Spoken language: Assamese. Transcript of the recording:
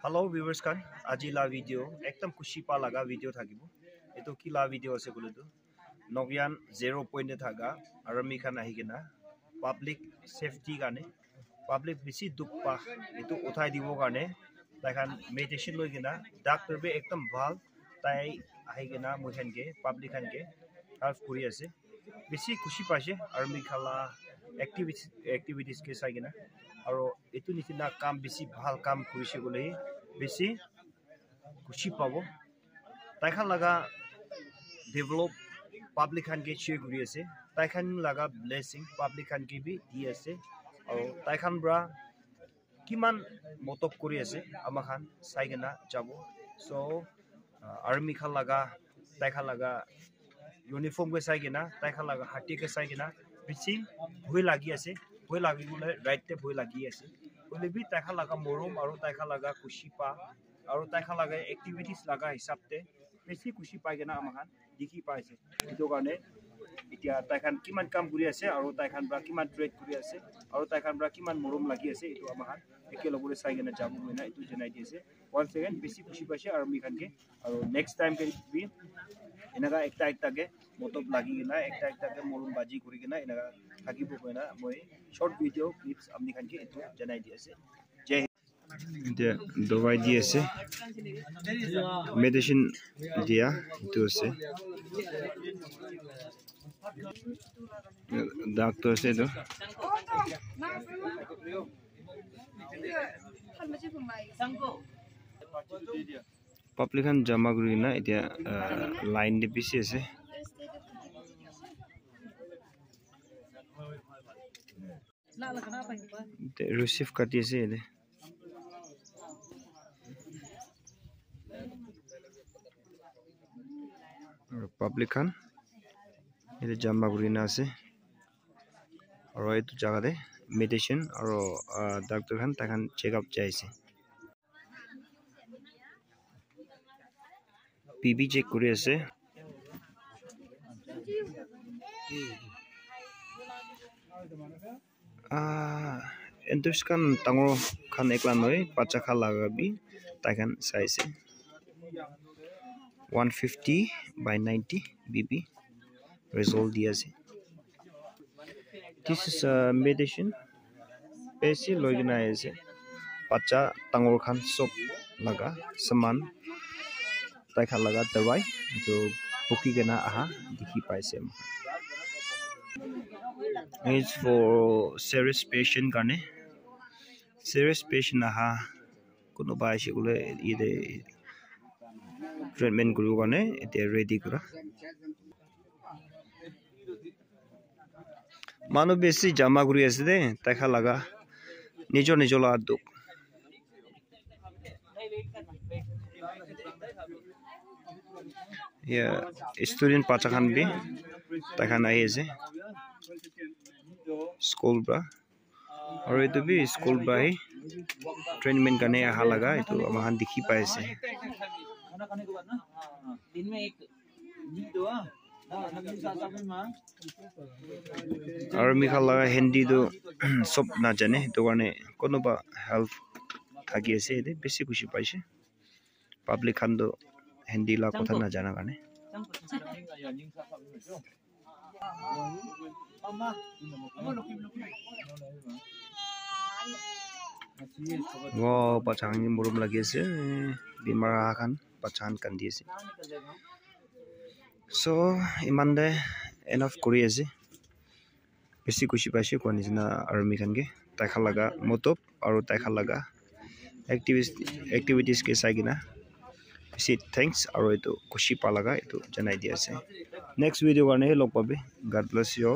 Hello viewers kan আজি লা ভিডিও একদম খুশি পা লাগা ভিডিও থাকিব এটো কি লা ভিডিও আছে বলে তো নগিয়ান 0 পয়েন্টে থাকা আর্মি খান আহি কিনা পাবলিক সেফটি গানে পাবলিক বেশি দুখ পা এটো উঠাই দিব গানে তাইখান মেডিটেশন লই কিনা ডাক্তার বে একদম ভাল তাই আহি কিনা মুখানকে পাবলিক খানকে হেল্প করি আছে বেশি খুশি পাইছে আর্মি খালা এক্টিভিটিস কে চাই কিনা আৰু এটো নিচিনা কাম বেছি ভাল কাম কৰিছে গলে বেছি খুশি পাব তাইখান লাগা ডেভেলপ পাবলিক খান কে চেক কৰি আছে তাইখান লাগা ব্লেসিং পাবলিক খান কে বি দি আছে আৰু তাইখান ব্ৰা কিমান মতক কৰি আছে আমাখান চাইগনা যাব সো আৰ্মি খান লাগা তাইখান লাগা ইউনিফর্ম কে চাইগনা তাইখান লাগা হাতি কে চাইগনা বেছি ভয় লাগি আছে ভয় লাগি গলে রাইটতে ভয় লাগি আছে বলে বি তাইখান লাগা মৰম আৰু তাইখান লাগা খুশি পা আৰু তাইখান লাগা এক্টিভিটিস লাগা হিসাবতে বেছি খুশি পাইগনা আমাখান দেখি পাইছে এটো কাৰণে এতিয়া তাইখান কিমান কাম কৰি আছে আৰু তাইখান ব্ৰা কিমান ট্ৰেড কৰি আছে আৰু তাইখান ব্ৰা কিমান মৰম লাগি আছে এটো আমাখান একে লগৰে চাইগনা যাব মইনা এটো জনাই দিছে ওয়ান সেকেন্ড বেছি খুশি পাইছে আৰু মিখানকে আৰু নেক্সট টাইম কে বি এনেকা একটা কে মতব লাগি কিনা একটা কে মৰম বাজি কৰি কিনা এনেকা থাকিব কইনা মই শর্ট ভিডিও ক্লিপস আপনি খানকে এটো জনাই দি আছে জয় এটা দবাই দি আছে মেডিসিন দিয়া এটো আছে ডাক্তার আছে তো পাবলিক খান জমা কৰি না এতিয়া লাইন দি পিছে আছে रिसीव करती है ये पब्लिक खान ये जमा करिना আছে और ये जगह दे मेडिसिन और डॉक्टर खान ताखान चेकअप जाइसे पीबी चेक करि আছে एंटर्स खान टांगो खान एकला नय बाच्चा खा लागाबी ताखान साइज 150/90 बीबी रिजल्ट दिया से दिस इज मेडिसिन बेसी लगिना है बाच्चा टांगो खान सब लगा सामान ताखा लगा दवाई तो बुकी गना आहा दिखी पाइसे It's for serious patient gane serious patient aha kono bai shigule ide treatment guru gane ite ready kura manu besi jama guri ase de takha laga nijo la duk ya student pacha khan bi takha nai ase school बा और ये भी स्कूल बा ही ट्रेनमेंट करने आहा लगा तो वहां दिखी पाए से और मिखा लगा हिंदी तो सब ना जाने तो गाने कोनो बा हेल्प थाकी আছে এতে বেশি খুশি পাইছে পাবলিক খান তো হিন্দি লা কথা না জানা গানে वो बचान नि मरम लागि আছে बिमार खान बचान कान দি আছে सो इमान दे एनफ কৰি আছে বেছি খুশি পাইছে কোনি না আৰ্মি খানকে তাইখা লাগা মতব আৰু তাইখা লাগা এক্টিভিটিস কে চাইগিনা বেছি থ্যাঙ্কস আৰু এটো খুশি পা লাগা এটো জনাই দি আছে নেক্সট ভিডিও কাৰণে লগ পাবে গড ব্লেস ইউ